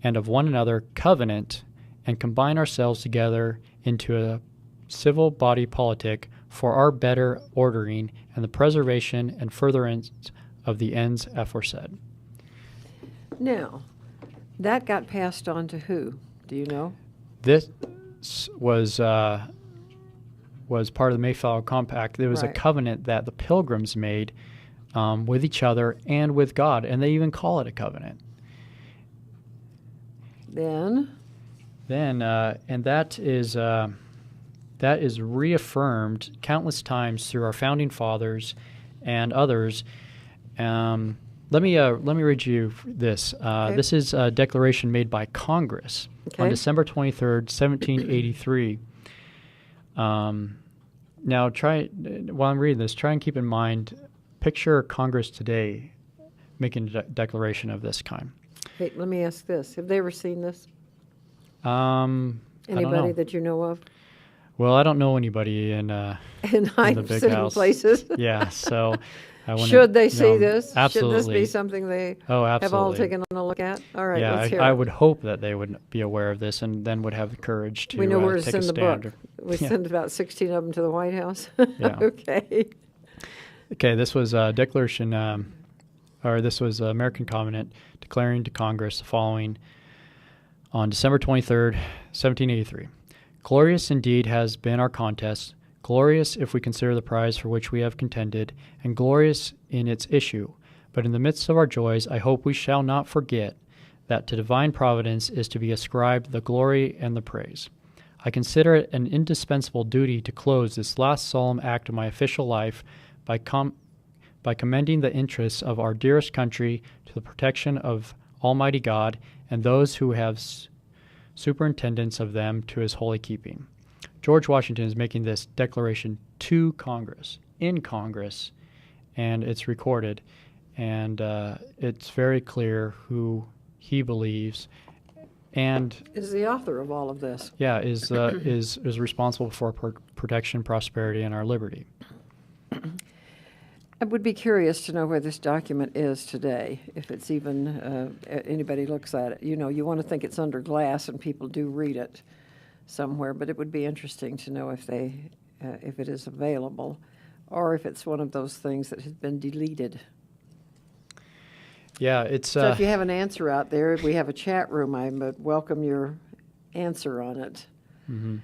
and of one another, covenant, and combine ourselves together into a civil body politic for our better ordering and the preservation and furtherance of the ends aforesaid. Now, that got passed on to who? Do you know? was part of the Mayflower Compact. There was a Right. covenant that the Pilgrims made with each other and with God, and they even call it a covenant. Then, And that is reaffirmed countless times through our founding fathers and others. Let me read you this. Okay. This is a declaration made by Congress on Okay. December 23rd, 1783. Now, while I'm reading this, try and keep in mind, picture Congress today making a declaration of this kind. hey, let me ask this: have they ever seen this? I don't Anybody know. that you know of Well, I don't know anybody in in high the big sitting house. places? Yeah, so I wouldn't. Should they see no, this? Absolutely. Should this be something they Oh, have all absolutely. taken a look at? All right, Yeah, let's hear I it. would hope that they would be aware of this and then would have the courage to We know where to take a send the stand. book. We Yeah. send about 16 of them to the White House. Yeah. Okay. Okay, this was a declaration, or this was an American Covenant declaring to Congress the following on December 23rd, 1783. Glorious indeed has been our contest, glorious if we consider the prize for which we have contended, and glorious in its issue. But in the midst of our joys, I hope we shall not forget that to divine providence is to be ascribed the glory and the praise. I consider it an indispensable duty to close this last solemn act of my official life by commending the interests of our dearest country to the protection of Almighty God and those who have superintendence of them to his holy keeping. George Washington is making this declaration to Congress, in Congress, and it's recorded, and it's very clear who he believes, and Is the author of all of this. yeah, is responsible for protection, prosperity, and our liberty. I would be curious to know where this document is today, if it's even, anybody looks at it. You know, you want to think it's under glass and people do read it somewhere, but it would be interesting to know if it is available or if it's one of those things that has been deleted. Yeah, it's So if you have an answer out there, we have a chat room. I would welcome your answer on it. mhm.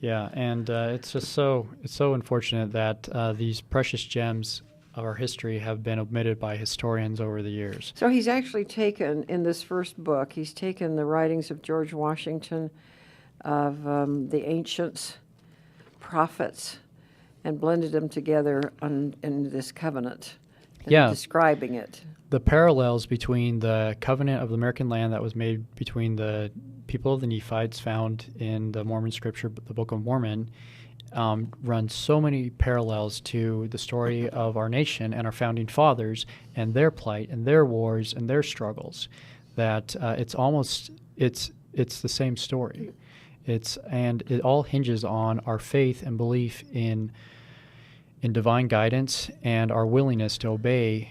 Yeah, and it's just so unfortunate that these precious gems of our history have been omitted by historians over the years. So he's actually taken, in this first book, he's taken the writings of George Washington, of the ancients, prophets, and blended them together in this covenant, and Yeah. describing it. The parallels between the covenant of the American land that was made between the people of the Nephites found in the Mormon scripture, the Book of Mormon, run so many parallels to the story of our nation and our founding fathers and their plight and their wars and their struggles that it's the same story. And it all hinges on our faith and belief in divine guidance and our willingness to obey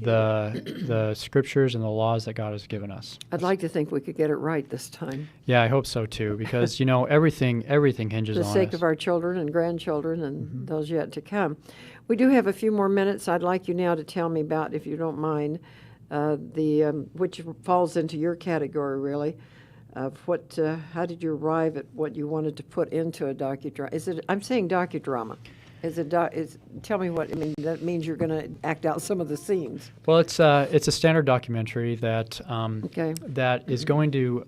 the scriptures and the laws that God has given us. I'd like to think we could get it right this time. Yeah, I hope so too, because everything hinges For the on sake us. of our children and grandchildren and those yet to come. We do have a few more minutes. I'd like you now to tell me about, if you don't mind, which falls into your category really, of how did you arrive at what you wanted to put into a docudrama? I'm saying docudrama. Tell me what, I mean, that means you're going to act out some of the scenes. Well, it's a standard documentary that Okay. that is going to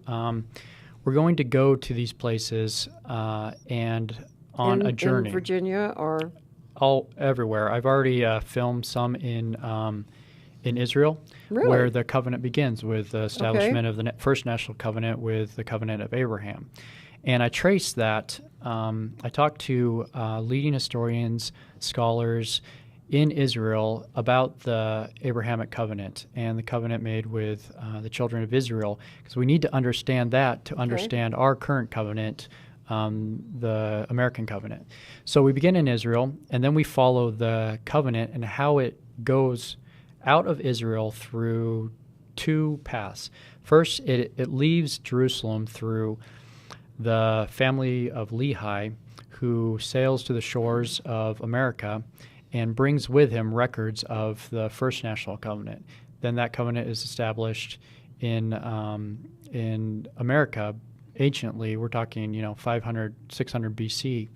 we're going to go to these places and on a journey In Virginia or? all everywhere. I've already filmed some in Israel, Really? where the covenant begins with the establishment of the first national covenant with the covenant of Abraham. And I traced that. I talked to leading historians, scholars in Israel about the Abrahamic covenant and the covenant made with the children of Israel, because we need to understand that to understand our current covenant, the American covenant. So we begin in Israel, and then we follow the covenant and how it goes out of Israel through two paths. First, it leaves Jerusalem through the family of Lehi, who sails to the shores of America and brings with him records of the first national covenant. Then that covenant is established in America anciently, we're talking 500, 600 BC,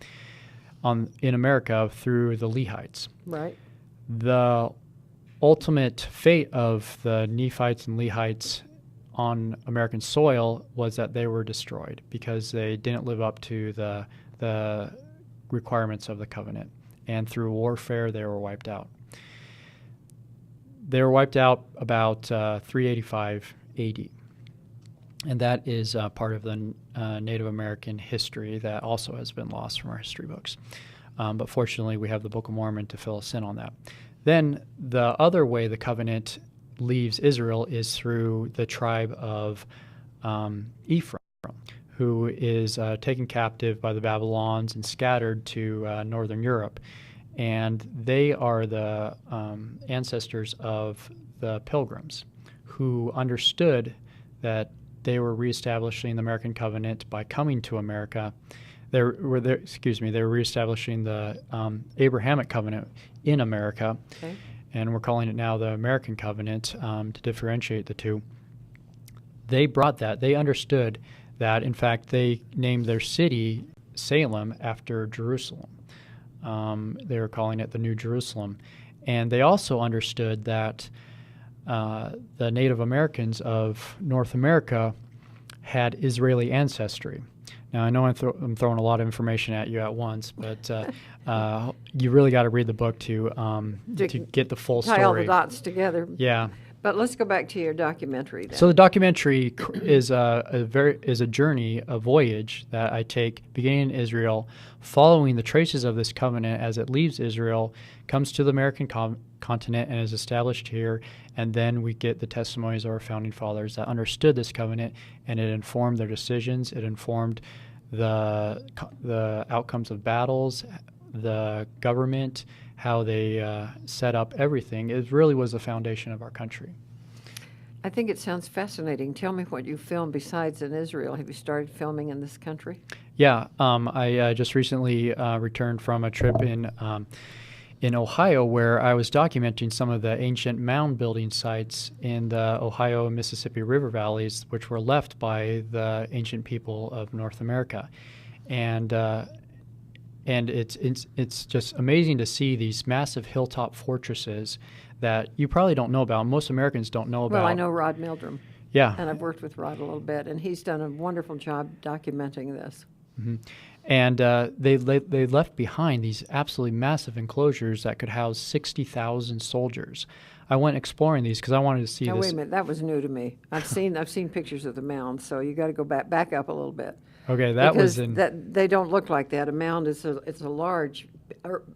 in America through the Lehites. Right. The ultimate fate of the Nephites and Lehites on American soil was that they were destroyed because they didn't live up to the requirements of the covenant, and through warfare they were wiped out. They were wiped out about 385 AD, and that is part of the Native American history that also has been lost from our history books. But fortunately, we have the Book of Mormon to fill us in on that. Then the other way the covenant leaves Israel is through the tribe of Ephraim, who is taken captive by the Babylons and scattered to northern Europe. And they are the ancestors of the Pilgrims, who understood that they were reestablishing the American covenant by coming to America. They were reestablishing the Abrahamic covenant in America, Okay. and we're calling it now the American covenant to differentiate the two. They brought that. They understood that, in fact, they named their city Salem after Jerusalem. They were calling it the New Jerusalem. And they also understood that the Native Americans of North America had Israeli ancestry. Now, I know I'm throwing a lot of information at you at once, but you really got to read the book to get the full story. Tie all the dots together. Yeah. But let's go back to your documentary then. So the documentary is a journey, a voyage that I take beginning in Israel, following the traces of this covenant as it leaves Israel, comes to the American continent, and is established here. And then we get the testimonies of our founding fathers that understood this covenant, and it informed their decisions. It informed the outcomes of battles, the government, how they set up everything. It really was the foundation of our country. I think it sounds fascinating. Tell me what you filmed besides in Israel. Have you started filming in this country? Yeah, I just recently returned from a trip in Ohio, where I was documenting some of the ancient mound building sites in the Ohio and Mississippi River valleys, which were left by the ancient people of North America. And it's just amazing to see these massive hilltop fortresses that you probably don't know about. Most Americans don't know about. Well, I know Rod Meldrum. Yeah. And I've worked with Rod a little bit, and he's done a wonderful job documenting this. Mm-hmm. And they left behind these absolutely massive enclosures that could house 60,000 soldiers. I went exploring these because I wanted to see Now, this. wait a minute. That was new to me. I've seen pictures of the mounds, so you got to go back up a little bit. Okay, that because was in. they don't look like that. A mound is it's a large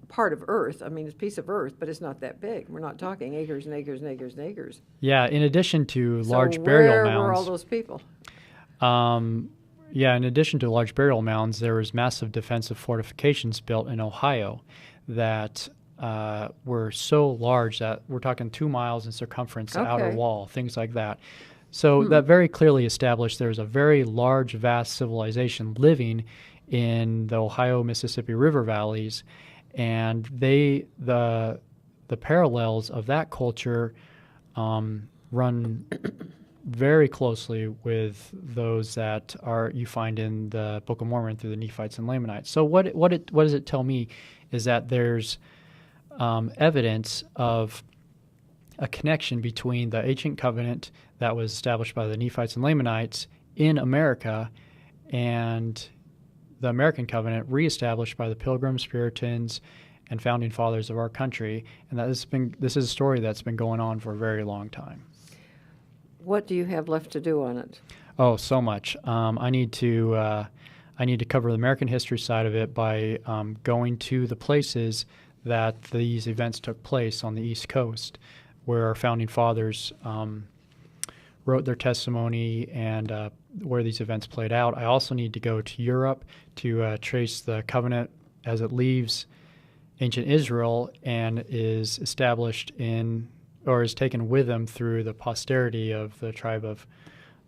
part of Earth. I mean, it's a piece of Earth, but it's not that big. We're not talking acres and acres and acres and acres. Yeah, in addition to So large burial mounds. where were all those people? Yeah, in addition to large burial mounds, there was massive defensive fortifications built in Ohio that were so large that we're talking 2 miles in circumference, the outer Okay. wall, things like that. So that very clearly established there's a very large, vast civilization living in the Ohio, Mississippi River valleys, and the parallels of that culture run very closely with those that you find in the Book of Mormon through the Nephites and Lamanites. So what does it tell me is that there's evidence of a connection between the ancient covenant that was established by the Nephites and Lamanites in America and the American covenant reestablished by the Pilgrims, Puritans, and founding fathers of our country, and that this is a story that's been going on for a very long time. What do you have left to do on it? Oh, so much. I need to cover the American history side of it by going to the places that these events took place on the East Coast, where our founding fathers wrote their testimony and where these events played out. I also need to go to Europe to trace the covenant as it leaves ancient Israel and is established or is taken with them through the posterity of the tribe of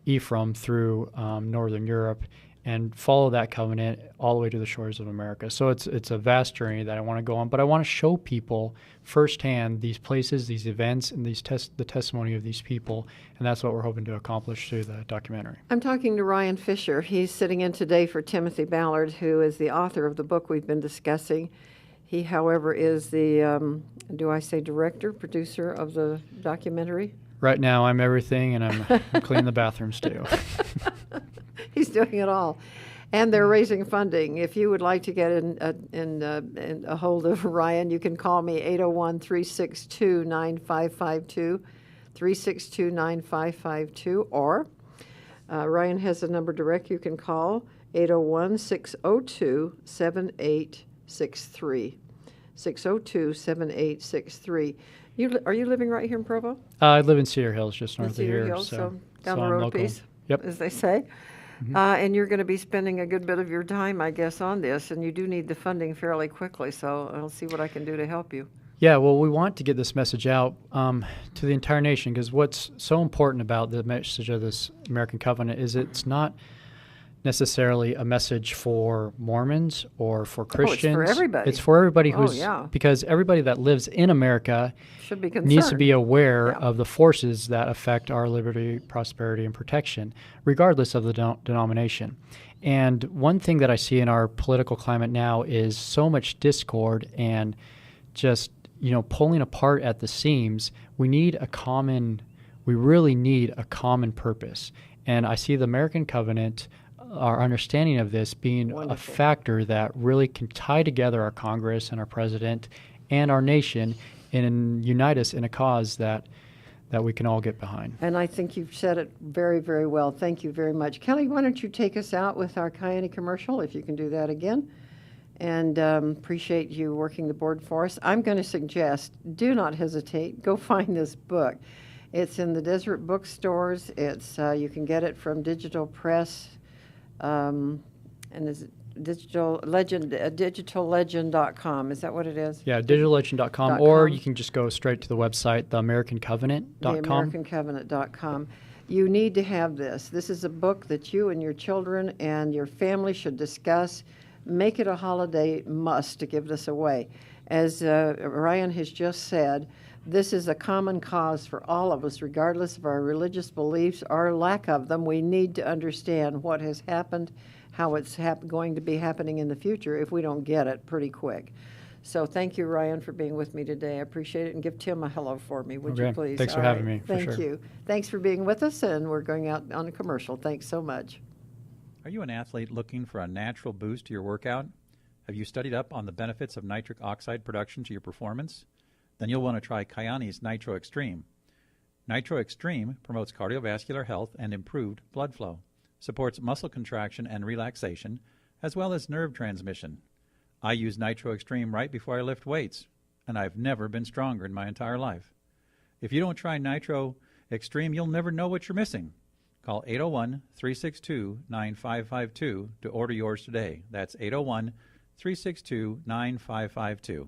Ephraim through northern Europe and follow that covenant all the way to the shores of America. So it's a vast journey that I want to go on, but I want to show people firsthand these places, these events, and the testimony of these people, and that's what we're hoping to accomplish through the documentary. I'm talking to Ryan Fisher. He's sitting in today for Timothy Ballard, who is the author of the book we've been discussing. He, however, is the, do I say director, producer of the documentary? Right now, I'm everything, and I'm cleaning the bathrooms too. He's doing it all. And they're raising funding. If you would like to get in a hold of Ryan, you can call me 801-362-9552, 362-9552, or Ryan has a number direct you can call, 801-602-7863, 602-7863. Are you living right here in Provo? I live in Cedar Hills, just north of Cedar here. Hills, so down the I'm road a local. piece, Yep. as they say. Mm-hmm. And you're going to be spending a good bit of your time, I guess, on this, and you do need the funding fairly quickly, so I'll see what I can do to help you. Yeah, well, we want to get this message out to the entire nation, because what's so important about the message of this American Covenant is it's not necessarily a message for Mormons or for Christians. It's for everybody. It's for everybody Oh, yeah. because everybody that lives in America Should be concerned. needs to be aware Yeah. of the forces that affect our liberty, prosperity, and protection, regardless of the denomination. And one thing that I see in our political climate now is so much discord and just, pulling apart at the seams. We really need a common purpose. And I see the American Covenant, our understanding of this, being Wonderful. a factor that really can tie together our Congress and our president and our nation and unite us in a cause that we can all get behind. And I think you've said it very, very well. Thank you very much. Kelly, why don't you take us out with our Kiani commercial, if you can do that again? And appreciate you working the board for us. I'm going to suggest, do not hesitate. Go find this book. It's in the Deseret bookstores. You can get it from Digital Press, and is it digitallegend.com. Is that what it is? Yeah, digitallegend.com, or you can just go straight to the website, theamericancovenant.com. Theamericancovenant.com. You need to have this. This is a book that you and your children and your family should discuss. Make it a holiday must to give this away. As Ryan has just said, this is a common cause for all of us, regardless of our religious beliefs or lack of them. We need to understand what has happened, how it's going to be happening in the future if we don't get it pretty quick. So thank you, Ryan, for being with me today. I appreciate it. And give Tim a hello for me, would you please? Thanks for having me. Thank you. Thanks for being with us, and we're going out on a commercial. Thanks so much. Are you an athlete looking for a natural boost to your workout? Have you studied up on the benefits of nitric oxide production to your performance? Then you'll want to try Kiani's Nitro Extreme. Nitro Extreme promotes cardiovascular health and improved blood flow, supports muscle contraction and relaxation, as well as nerve transmission. I use Nitro Extreme right before I lift weights, and I've never been stronger in my entire life. If you don't try Nitro Extreme, you'll never know what you're missing. Call 801-362-9552 to order yours today. That's 801-362-9552.